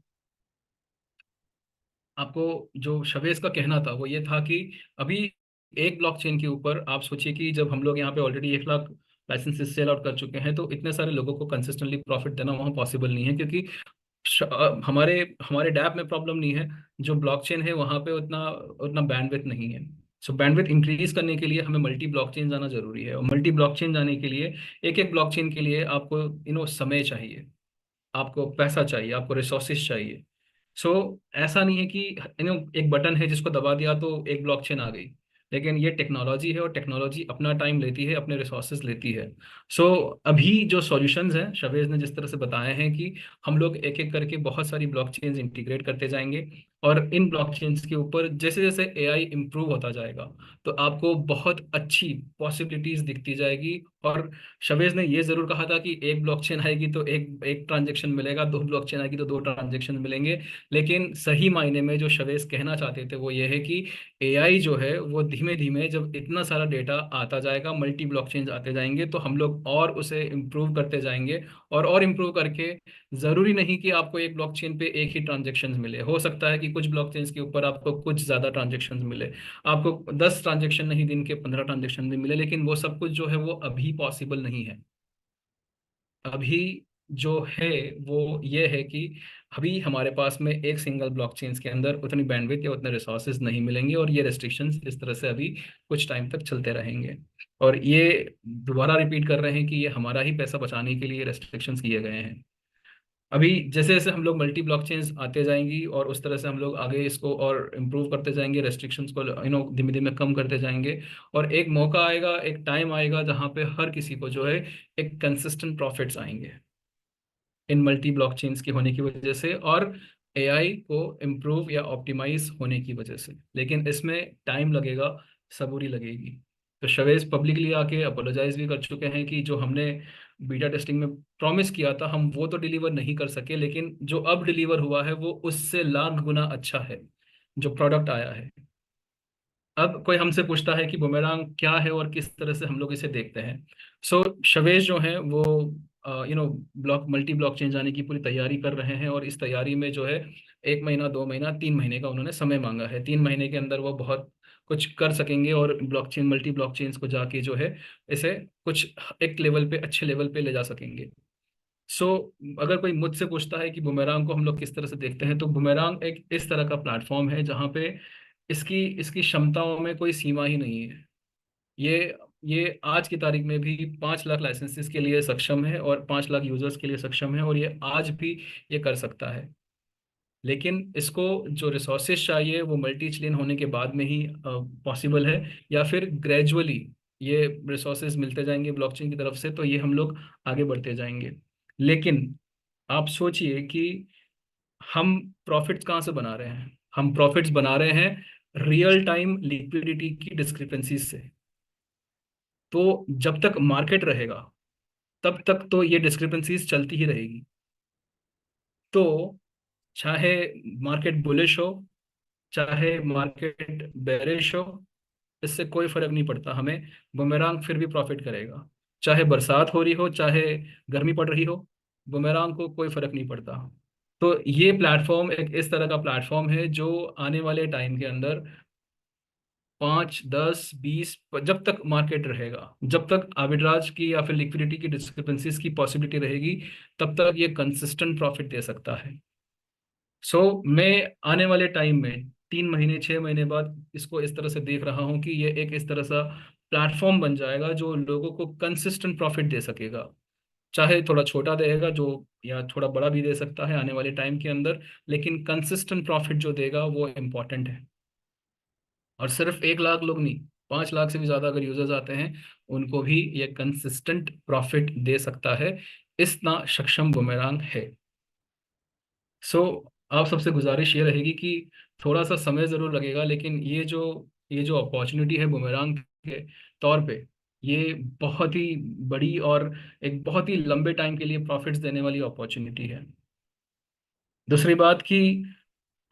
Speaker 2: आपको जो शवेज का कहना था वो ये था कि अभी एक ब्लॉकचेन के ऊपर आप सोचिए कि जब हम लोग यहाँ पे already 1 lakh licences sell out कर चुके हैं, तो इतने सारे लोगों को कंसिस्टेंटली प्रॉफिट देना वहाँ पॉसिबल नहीं है, क्योंकि हमारे हमारे डैप में प्रॉब्लम नहीं है, जो ब्लॉकचेन है वहाँ पे उतना उतना बैंडविड्थ नहीं है। सो बैंडविड्थ इंक्रीज करने के लिए हमें मल्टी ब्लॉकचेन जाना जरूरी है, और मल्टी ब्लॉकचेन जाने के लिए एक एक ब्लॉकचेन के लिए आपको समय चाहिए, आपको पैसा चाहिए, आपको रिसोर्सेज चाहिए। सो ऐसा नहीं है कि एक बटन है जिसको दबा दिया तो एक ब्लॉकचेन आ गई। लेकिन ये टेक्नोलॉजी है और टेक्नोलॉजी अपना टाइम लेती है, अपने रिसोर्सेज लेती है। सो अभी जो सॉल्यूशंस हैं शवेज ने जिस तरह से बताए हैं कि हम लोग एक एक करके बहुत सारी ब्लॉकचेन्स इंटीग्रेट करते जाएंगे, और इन ब्लॉकचेन्स के ऊपर जैसे जैसे एआई इम्प्रूव होता जाएगा तो आपको बहुत अच्छी पॉसिबिलिटीज दिखती जाएगी। और शवेज ने ये जरूर कहा था कि एक ब्लॉकचेन आएगी तो एक एक ट्रांजेक्शन मिलेगा, दो ब्लॉकचेन आएगी तो दो ट्रांजेक्शन मिलेंगे। लेकिन सही मायने में जो शवेज कहना चाहते थे वो ये है कि एआई जो है वो धीमे धीमे जब इतना सारा डेटा आता जाएगा, मल्टी ब्लॉकचेन आते जाएंगे, तो हम लोग और उसे इम्प्रूव करते जाएंगे। और इम्प्रूव करके जरूरी नहीं कि आपको एक ब्लॉकचेन पे एक ही ट्रांजेक्शन मिले, हो सकता है कि कुछ ब्लॉकचेन के ऊपर आपको कुछ ज्यादा ट्रांजेक्शन मिले, आपको 10 ट्रांजेक्शन नहीं दिन के 15 ट्रांजेक्शन भी मिले, लेकिन वो सब कुछ जो है वो अभी पॉसिबल नहीं है। अभी जो है वो ये है कि अभी हमारे पास में एक सिंगल ब्लॉकचेन के अंदर उतनी बैंडविड्थ या उतने रिसोर्सेज नहीं मिलेंगे, और ये रेस्ट्रिक्शंस इस तरह से अभी कुछ टाइम तक चलते रहेंगे। और ये दोबारा रिपीट कर रहे हैं कि ये हमारा ही पैसा बचाने के लिए रेस्ट्रिक्शंस किए गए हैं। अभी जैसे जैसे हम लोग मल्टी ब्लॉकचेन्स आते जाएंगी और उस तरह से हम लोग आगे इसको और इम्प्रूव करते जाएंगे, रेस्ट्रिक्शंस को धीमे धीमे कम करते जाएंगे, और एक मौका आएगा, एक टाइम आएगा जहाँ पे हर किसी को जो है एक कंसिस्टेंट प्रॉफिट्स आएंगे इन मल्टी ब्लॉकचेन्स के होने की वजह से, और एआई को इम्प्रूव या ऑप्टिमाइज होने की वजह से। लेकिन इसमें टाइम लगेगा, सबूरी लगेगी। तो शवेज पब्लिकली आके अपोलोजाइज भी कर चुके हैं कि जो हमने बीटा टेस्टिंग में प्रॉमिस किया था हम वो तो डिलीवर नहीं कर सके, लेकिन जो अब डिलीवर हुआ है वो उससे लाख गुना अच्छा है जो प्रोडक्ट आया है। अब कोई हमसे पूछता है कि बुमेरांग क्या है और किस तरह से हम लोग इसे देखते हैं। सो शवेज जो है वो मल्टी ब्लॉकचेन जाने की पूरी तैयारी कर रहे हैं, और इस तैयारी में जो है 1 महीना, 2 महीना, 3 महीने का उन्होंने समय मांगा है। 3 महीने के अंदर वो बहुत कुछ कर सकेंगे और ब्लॉकचेन मल्टी ब्लॉकचेन्स को जाके जो है इसे कुछ एक लेवल पे, अच्छे लेवल पे ले जा सकेंगे। सो अगर कोई मुझसे पूछता है कि बुमेरांग को हम लोग किस तरह से देखते हैं, तो बुमेरांग एक इस तरह का प्लेटफॉर्म है जहाँ पे इसकी इसकी क्षमताओं में कोई सीमा ही नहीं है। ये आज की तारीख में भी 5 लाख लाइसेंसेस के लिए सक्षम है और 5 लाख यूजर्स के लिए सक्षम है, और ये आज भी ये कर सकता है। लेकिन इसको जो रिसोर्सेज चाहिए वो मल्टी चेन होने के बाद में ही पॉसिबल है, या फिर ग्रेजुअली ये रिसोर्सेज मिलते जाएंगे ब्लॉकचेन की तरफ से, तो ये हम लोग आगे बढ़ते जाएंगे। लेकिन आप सोचिए कि हम प्रॉफिट्स कहाँ से बना रहे हैं? हम प्रॉफिट्स बना रहे हैं रियल टाइम लिक्विडिटी की डिस्क्रिपेंसीज से। तो जब तक मार्केट रहेगा तब तक तो ये डिस्क्रिपेंसीज चलती ही रहेगी। तो चाहे मार्केट बुलिश हो, चाहे मार्केट बेरिश हो, इससे कोई फर्क नहीं पड़ता हमें, बुमेरांग फिर भी प्रॉफिट करेगा। चाहे बरसात हो रही हो, चाहे गर्मी पड़ रही हो, बुमेरांग को कोई फर्क नहीं पड़ता। तो ये प्लेटफॉर्म एक इस तरह का प्लेटफॉर्म है जो आने वाले टाइम के अंदर 5, 10, 20, जब तक मार्केट रहेगा, जब तक आर्बिट्राज की या फिर लिक्विडिटी की डिस्क्रिपेंसीज की पॉसिबिलिटी रहेगी, तब तक ये कंसिस्टेंट प्रॉफिट दे सकता है। सो मैं आने वाले टाइम में 3 महीने, 6 महीने बाद इसको इस तरह से देख रहा हूँ कि ये एक इस तरह सा प्लेटफॉर्म बन जाएगा जो लोगों को कंसिस्टेंट प्रॉफिट दे सकेगा। चाहे थोड़ा छोटा देगा जो, या थोड़ा बड़ा भी दे सकता है आने वाले टाइम के अंदर, लेकिन कंसिस्टेंट प्रॉफिट जो देगा वो इम्पोर्टेंट है। और सिर्फ 1 लाख लोग नहीं, 5 लाख से भी ज्यादा अगर यूजर्स आते हैं उनको भी ये कंसिस्टेंट प्रॉफिट दे सकता है। इतना सक्षम बुमेरांग है। सो आप सबसे गुजारिश ये रहेगी कि थोड़ा सा समय जरूर लगेगा, लेकिन ये जो अपॉर्चुनिटी है बुमेरांग के तौर पे, ये बहुत ही बड़ी और एक बहुत ही लंबे टाइम के लिए प्रॉफिट्स देने वाली अपॉर्चुनिटी है। दूसरी बात कि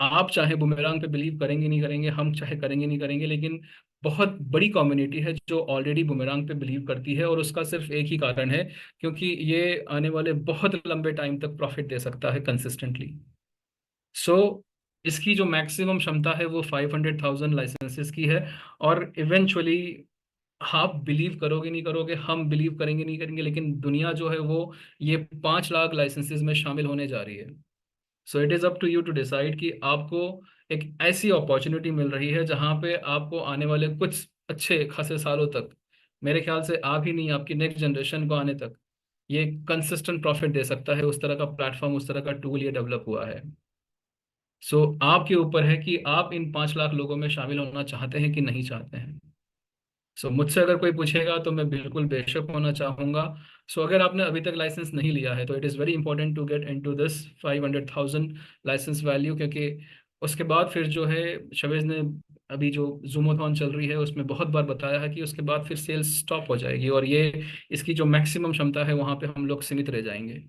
Speaker 2: आप चाहे बुमेरांग पे बिलीव करेंगे नहीं करेंगे, हम चाहे करेंगे नहीं करेंगे, लेकिन बहुत बड़ी कम्युनिटी है जो ऑलरेडी बुमेरांग पे बिलीव करती है, और उसका सिर्फ एक ही कारण है, क्योंकि ये आने वाले बहुत लंबे टाइम तक प्रॉफिट दे सकता है कंसिस्टेंटली। सो इसकी जो मैक्सिमम क्षमता है वो 500,000 लाइसेंसेस की है, और इवेंचुअली आप बिलीव करोगे नहीं करोगे, हम बिलीव करेंगे नहीं करेंगे, लेकिन दुनिया जो है वो ये 5 लाख लाइसेंसेस में शामिल होने जा रही है। So it is up to you to decide कि आपको एक ऐसी अपॉर्चुनिटी मिल रही है जहाँ पे आपको आने वाले कुछ अच्छे खासे सालों तक, मेरे ख्याल से आप ही नहीं, आपकी नेक्स्ट जनरेशन को आने तक ये कंसिस्टेंट प्रॉफिट दे सकता है। उस तरह का प्लेटफॉर्म, उस तरह का टूल ये डेवलप हुआ है। सो आपके ऊपर है कि आप इन 5 लाख लोगों में शामिल होना चाहते हैं कि नहीं चाहते हैं। सो मुझसे अगर कोई पूछेगा तो मैं बिल्कुल बेशक होना चाहूँगा। सो अगर आपने अभी तक लाइसेंस नहीं लिया है तो it is very important to get into this 500,000 licence value, क्योंकि उसके बाद फिर जो है शवेज ने अभी जो जूमोथॉन चल रही है उसमें बहुत बार बताया है कि उसके बाद फिर सेल्स स्टॉप हो जाएगी और ये इसकी जो मैक्सिमम क्षमता है वहाँ पे हम लोग सीमित रह जाएंगे।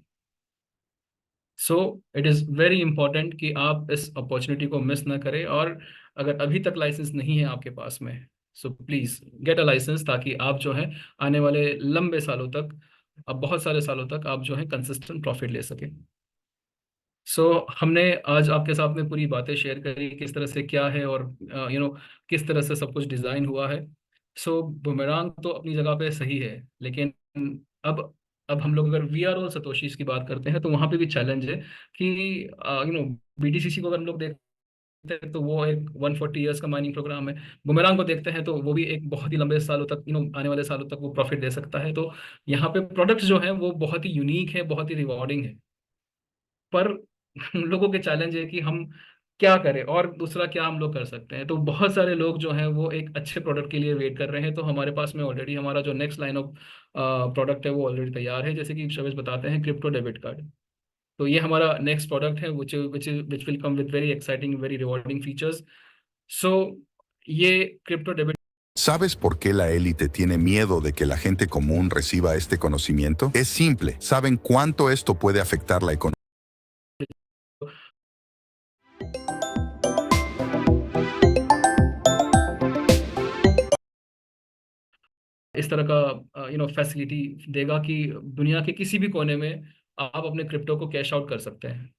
Speaker 2: सो इट इज़ वेरी इंपॉर्टेंट कि आप इस अपॉर्चुनिटी को मिस ना करें, और अगर अभी तक लाइसेंस नहीं है आपके पास में, so please get a licence, ताकि आप जो है आने वाले लंबे सालों तक, अब बहुत सारे सालों तक आप जो है कंसिस्टेंट प्रॉफिट ले सकें। सो हमने आज आपके साथ में पूरी बातें शेयर करी किस तरह से क्या है, और किस तरह से सब कुछ डिज़ाइन हुआ है। सो बुमेरांग तो अपनी जगह पे सही है, लेकिन अब अब हम लोग अगर वी आर ऑल सतोशीज की बात करते हैं तो वहाँ पे भी चैलेंज है कि बीटीसीसी को अगर हम लोग देखते हैं तो वो एक 140 ईयर्स का माइनिंग प्रोग्राम है। बुमेरांग को देखते हैं तो वो भी एक बहुत ही लंबे सालों तक, आने वाले सालों तक वो प्रॉफिट दे सकता है। तो यहाँ पे प्रोडक्ट्स जो हैं वो बहुत ही यूनिक है, बहुत ही रिवॉर्डिंग है। पर लोगों के चैलेंज है कि हम क्या करें और दूसरा क्या हम लोग कर सकते हैं। तो बहुत सारे लोग जो हैं वो एक अच्छे प्रोडक्ट के लिए वेट कर रहे हैं। तो हमारे पास में ऑलरेडी हमारा जो नेक्स्ट लाइन ऑफ प्रोडक्ट है वो ऑलरेडी तैयार है, जैसे कि शवेज बताते हैं क्रिप्टो डेबिट कार्ड। तो ये हमारा नेक्स्ट प्रोडक्ट है which will come with very exciting, very rewarding features. So ये crypto debit
Speaker 5: ¿Sabes por qué la élite tiene miedo de que la gente común reciba este conocimiento? Es simple. ¿Saben cuánto esto puede afectar la economía?
Speaker 2: इस तरह का फैसिलिटी देगा कि दुनिया के किसी भी कोने में आप अपने क्रिप्टो को कैश आउट कर सकते हैं,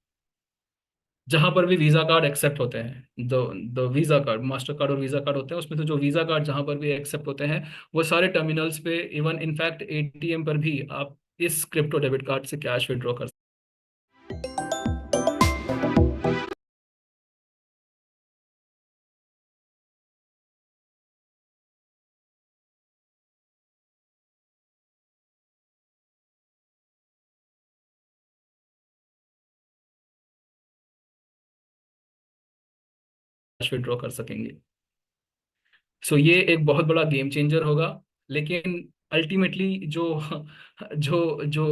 Speaker 2: जहां पर भी वीजा कार्ड एक्सेप्ट होते हैं। The visa card, master card और वीजा कार्ड होते हैं, उसमें से जो वीजा कार्ड जहां पर भी एक्सेप्ट होते हैं वो सारे टर्मिनल्स पे, इवन इनफैक्ट एटीएम पर भी आप इस क्रिप्टो डेबिट कार्ड से कैश विड्रॉ कर कैश विड्रॉ कर सकेंगे। सो ये एक बहुत बड़ा गेम चेंजर होगा। लेकिन अल्टीमेटली जो जो जो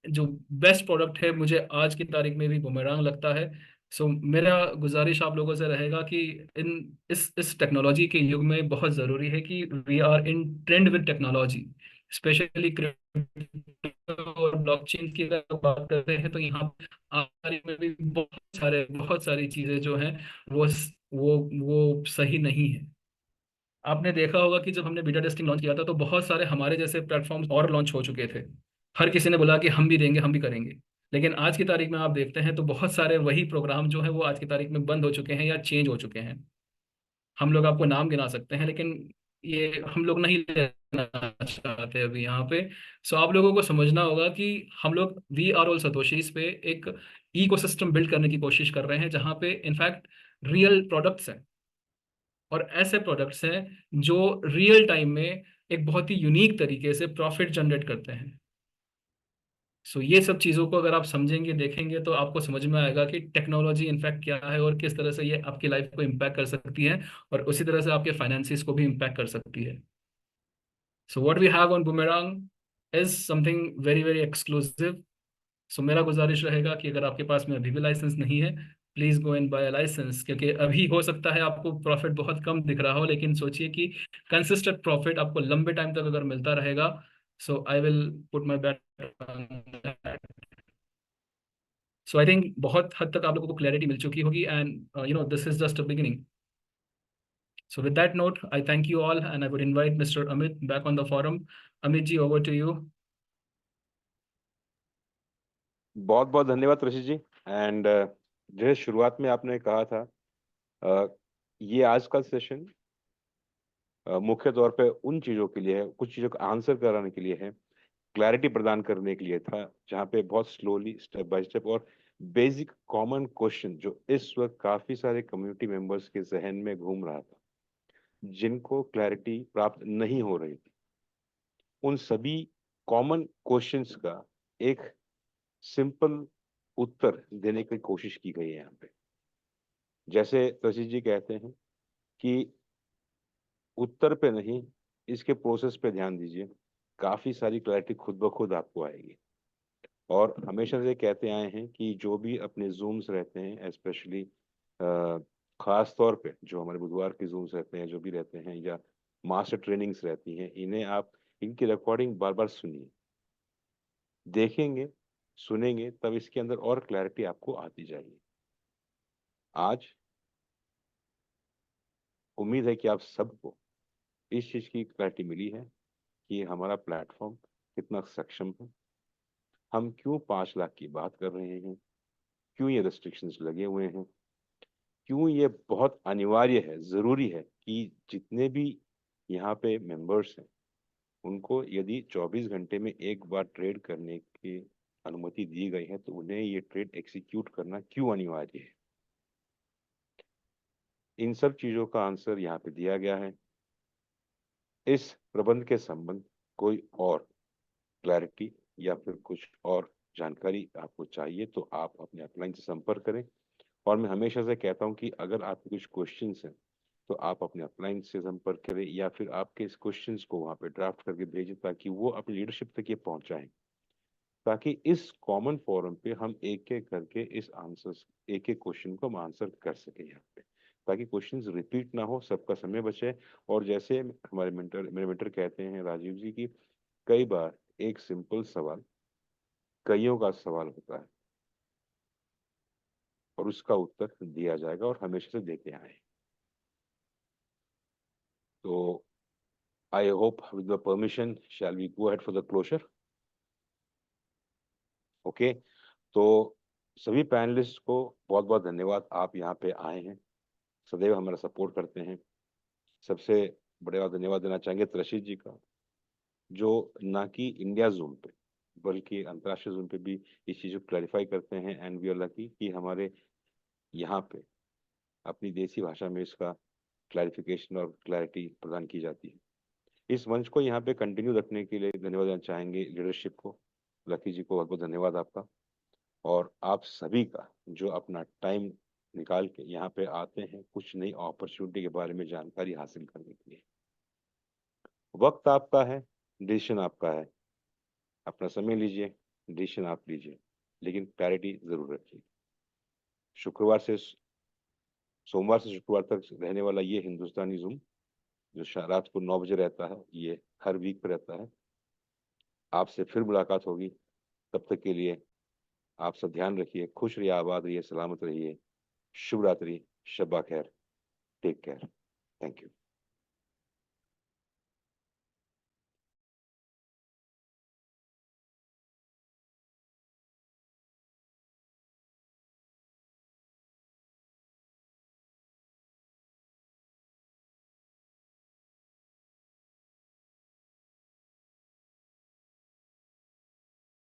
Speaker 2: जो बेस्ट प्रोडक्ट है मुझे आज की तारीख में भी बुमेरांग लगता है। सो मेरा गुजारिश आप लोगों से रहेगा कि इन इस टेक्नोलॉजी के युग में बहुत ज़रूरी है कि we are in trend with technology, specially crypto और ब्लॉकचेन की अगर बात करते हैं तो यहाँ आने में भी बहुत सारी चीज़ें जो हैं वो वो सही नहीं है। आपने देखा होगा कि जब हमने बीटा टेस्टिंग लॉन्च किया था तो बहुत सारे हमारे जैसे प्लेटफॉर्म्स और लॉन्च हो चुके थे। हर किसी ने बोला कि हम भी देंगे, हम भी करेंगे। लेकिन आज की तारीख में आप देखते हैं तो बहुत सारे वही प्रोग्राम जो है वो आज की तारीख में बंद हो चुके हैं या चेंज हो चुके हैं। हम लोग आपको नाम गिना सकते हैं, लेकिन ये हम लोग नहीं लेना चाहते अभी यहाँ पे। सो आप लोगों को समझना होगा कि हम लोग वी आर ऑल सतोशीज पे एक इकोसिस्टम बिल्ड करने की कोशिश कर रहे हैं, जहाँ पे इनफैक्ट रियल प्रोडक्ट्स हैं और ऐसे प्रोडक्ट्स हैं जो रियल टाइम में एक बहुत ही यूनिक तरीके से प्रॉफिट जनरेट करते हैं। सो ये सब चीज़ों को अगर आप समझेंगे, देखेंगे, तो आपको समझ में आएगा कि टेक्नोलॉजी इनफैक्ट क्या है और किस तरह से ये आपकी लाइफ को इम्पैक्ट कर सकती है, और उसी तरह से आपके फाइनेंसिस को भी इम्पैक्ट कर सकती है। So what we have on Boomerang is something very very exclusive. So मेरा गुजारिश रहेगा कि अगर आपके पास में अभी भी लाइसेंस नहीं है, please go and buy a licence, क्योंकि अभी हो सकता है आपको प्रॉफिट बहुत कम दिख रहा हो, लेकिन सोचिए कि कंसिस्टेंट प्रॉफिट आपको लंबे टाइम तक अगर मिलता रहेगा। So I will put my bat. So I think बहुत हद तक आप लोगों को क्लैरिटी मिल चुकी होगी, and this is just a beginning. So with that note, I thank you all, and I would invite Mr. Amit back on the forum. Amit ji, over to you.
Speaker 1: बहुत बहुत धन्यवाद ऋषि जी। एंड जो शुरुआत में आपने कहा था, ये आज का सेशन मुख्य तौर पे उन चीजों के लिए है, कुछ चीजों का आंसर कराने के लिए है, क्लैरिटी प्रदान करने के लिए था, जहाँ पे बहुत स्लोली स्टेप बाय स्टेप और बेसिक कॉमन क्वेश्चन जो इस वक्त काफी सारे कम्युनिटी मेंबर्स के जहन में घूम रहा था, जिनको क्लैरिटी प्राप्त नहीं हो रही थी, उन सभी कॉमन क्वेश्चंस का एक सिंपल उत्तर देने की कोशिश की गई है यहाँ पे। जैसे तशी जी कहते हैं कि उत्तर पे नहीं, इसके प्रोसेस पे ध्यान दीजिए, काफी सारी क्लैरिटी खुद ब खुद आपको आएगी। और हमेशा से कहते आए हैं कि जो भी अपने जूम्स रहते हैं, स्पेशली खास तौर पे जो हमारे बुधवार के जूम्स रहते हैं, जो भी रहते हैं, या मास्टर ट्रेनिंग्स रहती हैं, इन्हें आप इनकी रिकॉर्डिंग बार बार सुनिए, देखेंगे, सुनेंगे, तब इसके अंदर और क्लैरिटी आपको आती जाएगी। आज उम्मीद है कि आप सबको इस चीज की क्लैरिटी मिली है कि हमारा प्लेटफॉर्म कितना सक्षम है, हम क्यों 5 लाख की बात कर रहे हैं, क्यों ये रेस्ट्रिक्शंस लगे हुए हैं, क्यों ये बहुत अनिवार्य है, जरूरी है कि जितने भी यहाँ पे मेंबर्स हैं उनको यदि 24 घंटे में एक बार ट्रेड करने की अनुमति दी गई है तो उन्हें ये ट्रेड एग्जीक्यूट करना क्यों अनिवार्य है। इन सब चीजों का आंसर यहाँ पे दिया गया है। इस प्रबंध के संबंध कोई और क्लैरिटी या फिर कुछ और जानकारी आपको चाहिए तो आप अपने अपलाइन से संपर्क करें। और मैं हमेशा से कहता हूं कि अगर आपके कुछ क्वेश्चंस हैं तो आप अपने अपलाइन से संपर्क करें, या फिर आपके इस क्वेश्चंस को वहां पे ड्राफ्ट करके भेजें ताकि वो अपनी लीडरशिप तक ये पहुंचाएं, ताकि इस कॉमन फोरम पे हम एक एक करके इस आंसर्स, एक एक क्वेश्चन को हम आंसर कर सके यहाँ पे, ताकि क्वेश्चंस रिपीट ना हो, सबका समय बचे। और जैसे हमारे मेरे मेंटर कहते हैं राजीव जी की, कई बार एक सिंपल सवाल कईयों का सवाल होता है और उसका उत्तर दिया जाएगा, और हमेशा से देते आए। तो I hope with the permission shall we go ahead for the closure. Okay, तो सभी पैनलिस्ट को बहुत बहुत धन्यवाद, आप यहाँ पे आए हैं, सदैव हमारा सपोर्ट करते हैं। सबसे बड़ा धन्यवाद देना चाहेंगे त्रशीत जी का, जो ना कि इंडिया जूम पे बल्कि अंतर्राष्ट्रीय जूम पे भी इस चीज को क्लैरिफाई करते हैं। एंड वी आर लकी कि हमारे यहाँ पे अपनी देसी भाषा में इसका क्लैरिफिकेशन और क्लैरिटी प्रदान की जाती है। इस मंच को यहाँ पे कंटिन्यू रखने के लिए धन्यवाद देना चाहेंगे लीडरशिप को, लकी जी को बहुत बहुत धन्यवाद आपका, और आप सभी का जो अपना टाइम निकाल के यहाँ पे आते हैं कुछ नई अपॉर्चुनिटी के बारे में जानकारी हासिल करने के लिए। वक्त आपका है, डिसीजन आपका है, अपना समय लीजिए, डिसीजन आप लीजिए, लेकिन क्लैरिटी जरूर रखिए। सोमवार से शुक्रवार तक रहने वाला ये हिंदुस्तानी जूम जो रात को 9 बजे रहता है, ये हर वीक पे रहता है। आपसे फिर मुलाकात होगी, तब तक के लिए आप सब ध्यान रखिए, खुश रहिए, आबाद रहिए, सलामत रहिए। शुभ रात्रि, शब्बा खैर, टेक केयर, थैंक यू।